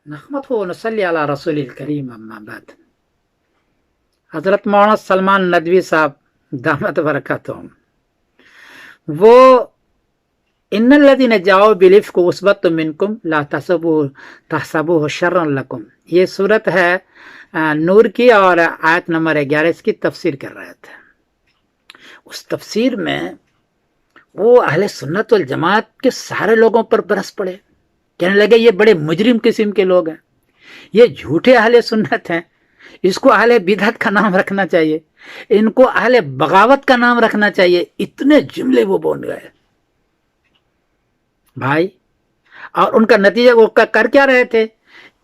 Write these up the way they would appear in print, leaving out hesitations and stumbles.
نحمده ونصلي على رسول الكريم اما بعد۔ حضرت مولانا سلمان ندوی صاحب دامت برکاتہم، وہ ان الذین جاؤوا بالافک عصبۃ منکم لا تحسبوہ شرا لکم، یہ صورت ہے نور کی اور آیت نمبر 11 اس کی تفسیر کر رہے تھے۔ اس تفسیر میں وہ اہل سنت والجماعت کے سارے لوگوں پر برس پڑے، کہنے لگے یہ بڑے مجرم قسم کے لوگ ہیں، یہ جھوٹے اہل سنت ہیں، اس کو اہل بدعت کا نام رکھنا چاہیے، ان کو اہل بغاوت کا نام رکھنا چاہیے، اتنے جملے وہ بول گئے بھائی۔ اور ان کا نتیجہ وہ کر کیا رہے تھے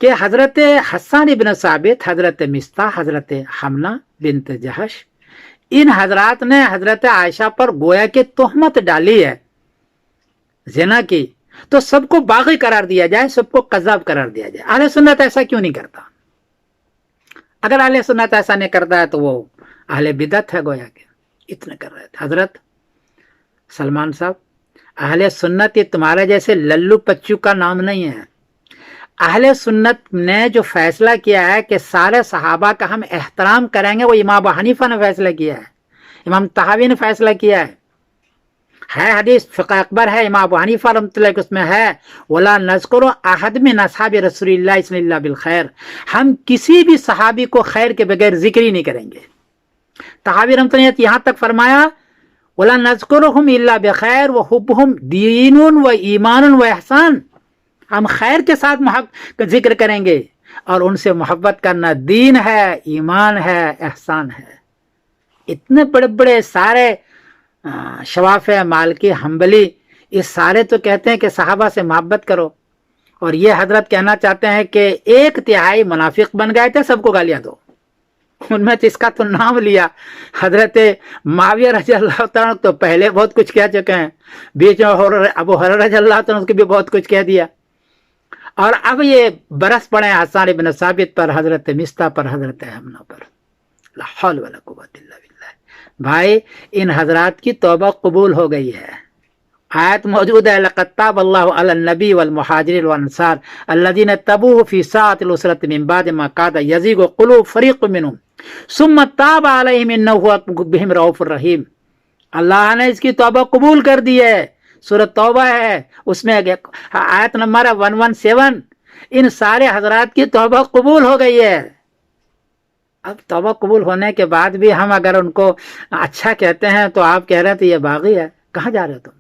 کہ حضرت حسان ابن ثابت، حضرت مصطح، حضرت حمنہ بنت جہش، ان حضرات نے حضرت عائشہ پر گویا کہ تہمت ڈالی ہے زنا کی، تو سب کو باغی قرار دیا جائے، سب کو قذاب قرار دیا جائے۔ اہل سنت ایسا کیوں نہیں کرتا؟ اگر اہل سنت ایسا نہیں کرتا ہے تو وہ اہل بدعت ہے گویا کہ، اتنے کر رہے تھے۔ حضرت سلمان صاحب، اہل سنت یہ تمہارے جیسے للو پچو کا نام نہیں ہے۔ اہل سنت نے جو فیصلہ کیا ہے کہ سارے صحابہ کا ہم احترام کریں گے، وہ امام ابو حنیفہ نے فیصلہ کیا ہے، امام طحاوی نے فیصلہ کیا ہے حدیث فقہ اکبر ہے امام ابو حنیفہ رحمۃ اللہ اس میں ہے وَلَا نَذْكُرُ أَحَدٍ مِّنْ أَصْحَابِ رسول اللہ صلی اللہ بالخیر، ہم کسی بھی صحابی کو خیر کے بغیر ذکر ہی نہیں کریں گے۔ طحاوی رحمۃ اللہ یہاں تک فرمایا وَلَا نَذْكُرُهُمْ إِلَّا بِخَيْرٍ وَحُبُّهُمْ دِينٌ وَإِيمَانٌ وَإِحْسَانٌ، ہم خیر کے ساتھ ذکر کریں گے اور ان سے محبت کرنا دین ہے، ایمان ہے، احسان ہے۔ اتنے بڑے بڑے سارے شوافع، مالکی، حنبلی، یہ سارے تو کہتے ہیں کہ صحابہ سے محبت کرو، اور یہ حضرت کہنا چاہتے ہیں کہ 1/3 منافق بن گئے تھے، سب کو گالیاں دو۔ ان میں تو اس کا تو نام لیا حضرت معاویہ رضی اللہ تعالیٰ تو پہلے بہت کچھ کہہ چکے ہیں، بیچ میں ابو ہریرہ رضی اللہ تعالیٰ کو بھی بہت کچھ کہہ دیا، اور اب یہ برس پڑے حسان ابن ثابت پر، حضرت مصطح پر، حضرت حمنہ پر۔ لا حول ولا قوت الا باللہ۔ بھائی ان حضرات کی توبہ قبول ہو گئی ہے، آیت موجود ہے لَقَدْ تَابَ اللَّهُ عَلَى النَّبِيِّ وَالْمُهَاجِرِينَ وَالْأَنصَارِ الَّذِينَ اتَّبَعُوهُ فِي سَاعَةِ الْعُسْرَةِ مِن بَعْدِ مَا كَادَ يَزِيغُ قُلُوبُ فَرِيقٍ مِّنْهُمْ ثُمَّ تَابَ عَلَيْهِمْ إِنَّهُ هُوَ بِهِمْ رَءُوفٌ رَحِيمٌ۔ اللہ نے اس کی توبہ قبول کر دی ہے، سورۃ توبہ ہے، اس میں آیت نمبر 117، ان سارے حضرات کی توبہ قبول ہو گئی ہے۔ اب توبہ قبول ہونے کے بعد بھی ہم اگر ان کو اچھا کہتے ہیں تو آپ کہہ رہے تھے یہ باغی ہے، کہاں جا رہے تم؟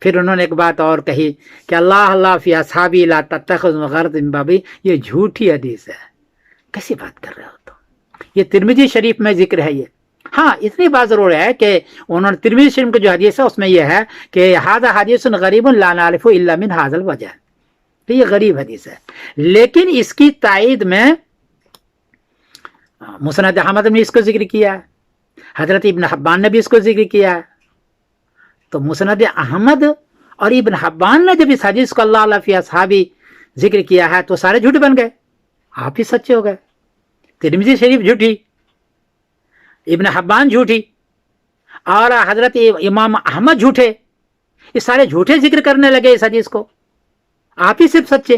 پھر انہوں نے ایک بات اور کہی کہ اللہ فی اصحابی لا تتخذوا غرض من بابی، یہ جھوٹی حدیث ہے۔ کیسی بات کر رہے ہو تم؟ یہ ترمذی شریف میں ذکر ہے۔ یہ ہاں اتنی بات ضرور ہے کہ انہوں نے ترمذی شریف کی جو حدیث ہے اس میں یہ ہے کہ ھذا حدیث غریب لا نعرف الا من ھذا الوجہ، کہ یہ غریب حدیث ہے، لیکن اس کی تائید میں مسند احمد نے اس کو ذکر کیا ہے، حضرت ابن حبان نے بھی اس کو ذکر کیا ہے۔ تو مسند احمد اور ابن حبان نے جب اس حدیث کو اللہ فی اصحابی ذکر کیا ہے تو سارے جھوٹے بن گئے، آپ ہی سچے ہو گئے۔ ترمذی شریف جھوٹی، ابن حبان جھوٹی، اور حضرت امام احمد جھوٹے، یہ سارے جھوٹے ذکر کرنے لگے اس حدیث کو، آپ ہی صرف سچے۔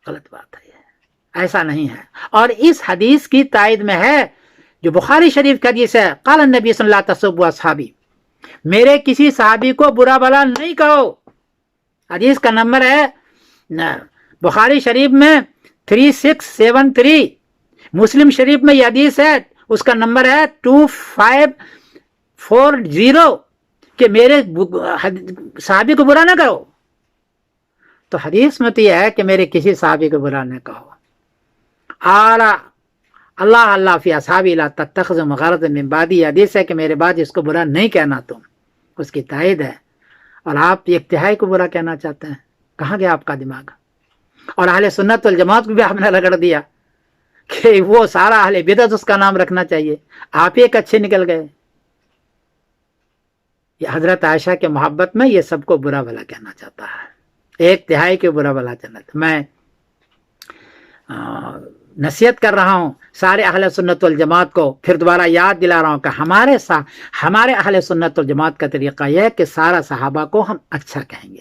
غلط بات ہے، ایسا نہیں ہے۔ اور اس حدیث کی تائید میں ہے جو بخاری شریف کا حدیث ہے، قال النبی صلی اللہ علیہ وسلم اصحابی، میرے کسی صحابی کو برا بھلا نہیں کہو۔ حدیث کا نمبر ہے بخاری شریف میں 3673، مسلم شریف میں یہ حدیث ہے، اس کا نمبر ہے 2540، کہ میرے صحابی کو برا نہ کرو۔ تو حدیث میں تو یہ ہے کہ میرے کسی صحابی کو برا نہ کہو۔ اللہ فی اصحابی لا تتخذوا غرضا من بعدی، حدیث ہے کہ میرے بعد اس کو برا نہیں کہنا تم، اس کی تائید ہے۔ اور آپ ایک تہائی کو برا کہنا چاہتے ہیں، کہاں گیا آپ کا دماغ؟ اور اہل سنت والجماعت کو بھی آپ نے رگڑ دیا کہ وہ سارا اہل بدعت اس کا نام رکھنا چاہیے، آپ ایک اچھے نکل گئے۔ یہ حضرت عائشہ کے محبت میں یہ سب کو برا بھلا کہنا چاہتا ہے، 1/3 کے برا بھلا کہنا چاہتا۔ میں نصیحت کر رہا ہوں سارے اہل سنت والجماعت کو، پھر دوبارہ یاد دلا رہا ہوں کہ ہمارے اہل سنت والجماعت کا طریقہ یہ ہے کہ سارا صحابہ کو ہم اچھا کہیں گے،